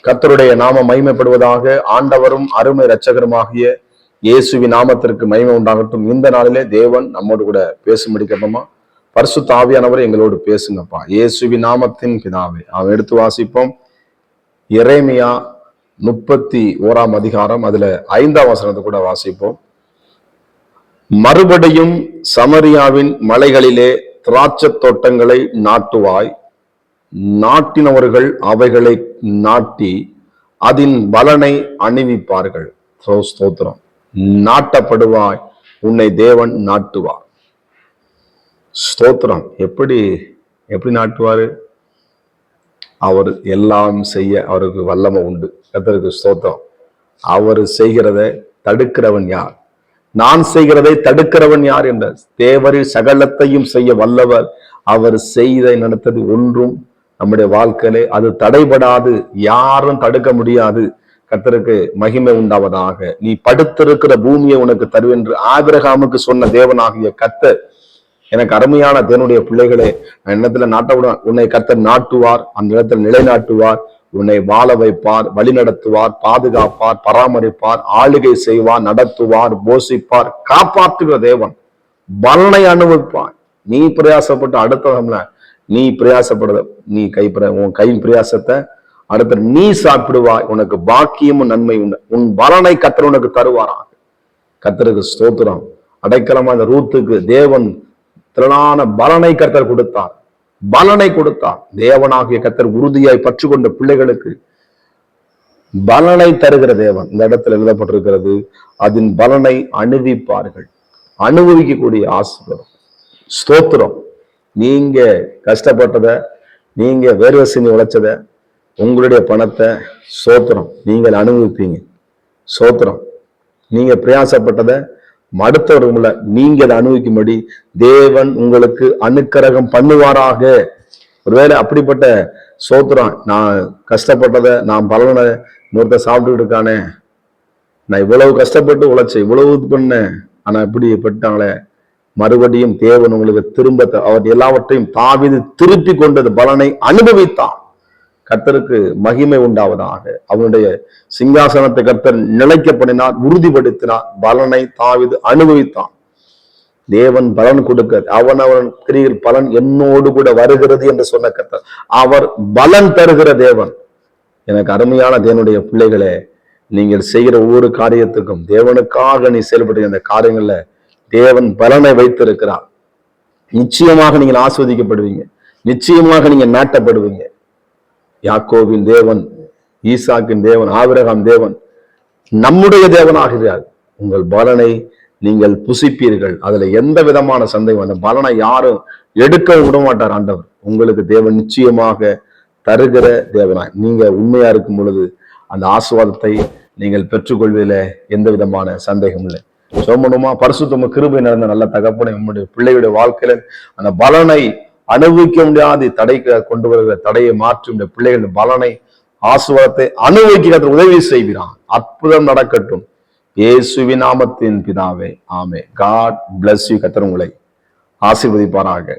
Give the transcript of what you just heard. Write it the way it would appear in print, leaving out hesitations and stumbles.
கர்த்தருடைய நாம மகிமைப்படுவதாக. ஆண்டவரும் அருமை இரட்சகருமாகிய இயேசுவின் நாமத்திற்கு மகிமை உண்டாகட்டும். இந்த நாளிலே தேவன் நம்மோடு கூட பேசும்படி கேட்போமா? பரிசுத்த ஆவியானவர் எங்களோடு பேசுங்கப்பா, இயேசுவின் நாமத்தின் பிதாவே. அவன் எடுத்து வாசிப்போம். எரேமியா 31 அதிகாரம், அதுல 5ஆம் வசனத்தை கூட வாசிப்போம். மறுபடியும் சமரியாவின் மலைகளிலே திராட்சை தோட்டங்களை நாட்டுவாய், நாட்டினவர்கள் அவைகளை நாட்டி அதன் பலனை அணிவிப்பார்கள். ஸ்தோத்திரம். நாட்டப்படுவாய், உன்னை தேவன் நாட்டுவார். ஸ்தோத்திரம். எப்படி நாட்டுவாரு? அவர் எல்லாம் செய்ய அவருக்கு வல்லமை உண்டு. கர்த்தருக்கு ஸ்தோத்திரம். அவர் செய்கிறத தடுக்கிறவன் யார்? நான் செய்கிறதை தடுக்கிறவன் யார் என்ற தேவரில் சகலத்தையும் செய்ய வல்லவர். அவர் செய்த நடத்தது ஒன்றும் நம்முடைய வாழ்க்கையிலே அது தடைபடாது, யாரும் தடுக்க முடியாது. கர்த்தருக்கு மகிமை உண்டாவதாக. நீ படுத்திருக்கிற பூமியை உனக்கு தருவென்று ஆபிரகாமுக்கு சொன்ன தேவனாகிய கர்த்தர், எனக்கு அருமையான தேவனுடைய பிள்ளைகளே, இடத்துல நாட்டவுடன் உன்னை கர்த்தர் நாட்டுவார், அந்த இடத்துல நிலைநாட்டுவார், உன்னை வாழ வைப்பார், வழி நடத்துவார், பாதுகாப்பார், பராமரிப்பார், ஆளுகை செய்வார், நடத்துவார், போஷிப்பார், காப்பாற்றுகிற தேவன். பலனை அனுபவிப்பார். நீ பிரயாசப்பட்டு அடுத்தவங்கள நீ பிரயாசப்படுற நீ உன் கையின் பிரயாசத்தை அடுத்த நீ சாப்பிடுவாய், உனக்கு பாக்கியமும் நன்மை உண்டு. உன் பலனை கர்த்தர் உனக்கு தருவாராக. கர்த்தருக்கு ஸ்தோத்திரம். அடைக்கலமா இந்த ரூத்துக்கு தேவன் திரளான பலனை கர்த்தர் கொடுத்தார், பலனை கொடுத்தார். தேவனாகிய கர்த்தர் உறுதியாய் பற்று கொண்ட பிள்ளைகளுக்கு பலனை தருகிற தேவன். இந்த இடத்துல எழுதப்பட்டிருக்கிறது, அதன் பலனை அனுபவிப்பார்கள். அனுபவிக்கக்கூடிய ஆசீர்வாதம். ஸ்தோத்திரம். நீங்க கஷ்டப்பட்டத, நீங்க வேர்வசினி உழைச்சத, உங்களுடைய பணத்தை ஸ்தோத்திரம் நீங்கள் அனுபவிப்பீங்க. ஸ்தோத்திரம். நீங்க பிரயாசப்பட்டதை அடுத்தவர்களை நீங்க அதை அனுபவிக்கும்படி தேவன் உங்களுக்கு அனுக்கிரகம் பண்ணுவாராக. ஒருவேளை அப்படிப்பட்ட ஸ்தோத்திரம், நான் கஷ்டப்பட்டதை நான் பலனை இன்னொருத்த சாப்பிட்டுக்கிட்டு இருக்கானே, நான் இவ்வளவு கஷ்டப்பட்டு உழைச்சேன், இவ்வளவு இது பண்ணேன், ஆனா இப்படி பட்டாங்களே, மறுபடியும் தேவன் உங்களுக்கு திரும்ப அவர் எல்லாவற்றையும் தாவீது திருப்பி கொண்டது பலனை அனுபவித்தான். கர்த்தருக்கு மகிமை உண்டாவதாக. அவனுடைய சிங்காசனத்தை கர்த்தர் நிலைக்கப்படினார், உறுதிப்படுத்தினார். பலனை தாவீது அனுபவித்தான். தேவன் பலன் கொடுக்க அவன் கிரியில் பலன் என்னோடு கூட வருகிறது என்று சொன்ன கர்த்தர் அவர் பலன் தருகிற தேவன். எனக்கு அருமையான தேவனுடைய பிள்ளைகளே, நீங்கள் செய்கிற ஒவ்வொரு காரியத்துக்கும் தேவனுக்காக நீ செயல்படுகிற அந்த காரியங்கள்ல தேவன் பலனை வைத்திருக்கிறார். நிச்சயமாக நீங்கள் ஆஸ்வதிக்கப்படுவீங்க, நிச்சயமாக நீங்க நாட்டப்படுவீங்க. யாக்கோபின் தேவன், ஈசாக்கின் தேவன், ஆபிரகாம் தேவன் நம்முடைய தேவனாகிறார். உங்கள் பலனை நீங்கள் புசிப்பீர்கள். அதுல எந்த விதமான சந்தேகம், அந்த பலனை யாரும் எடுக்க விட மாட்டார் ஆண்டவர். உங்களுக்கு தேவன் நிச்சயமாக தருகிற தேவனாய் நீங்க உண்மையா இருக்கும் பொழுது அந்த ஆசீர்வாதத்தை நீங்கள் பெற்றுக்கொள்வதில் எந்த விதமான சந்தேகம் இல்லை. சோமனுமா பரிசுத்தம கிருபை நடந்த நல்ல தகப்பனை உங்களுடைய பிள்ளைகளுடைய வாழ்க்கையில அந்த பலனை அனுபவிக்க முடியாது தடைக்க கொண்டு வருகிற தடையை மாற்றி இந்த பிள்ளைகளின் பலனை ஆசீர்வாதத்தை அனுபவிக்க உதவி செய்கிறான். அற்புதம் நடக்கட்டும். இயேசுவின் நாமத்தின் பிதாவே, ஆமே. God bless you. கர்த்தர் உங்களை ஆசீர்வதிப்பாராக.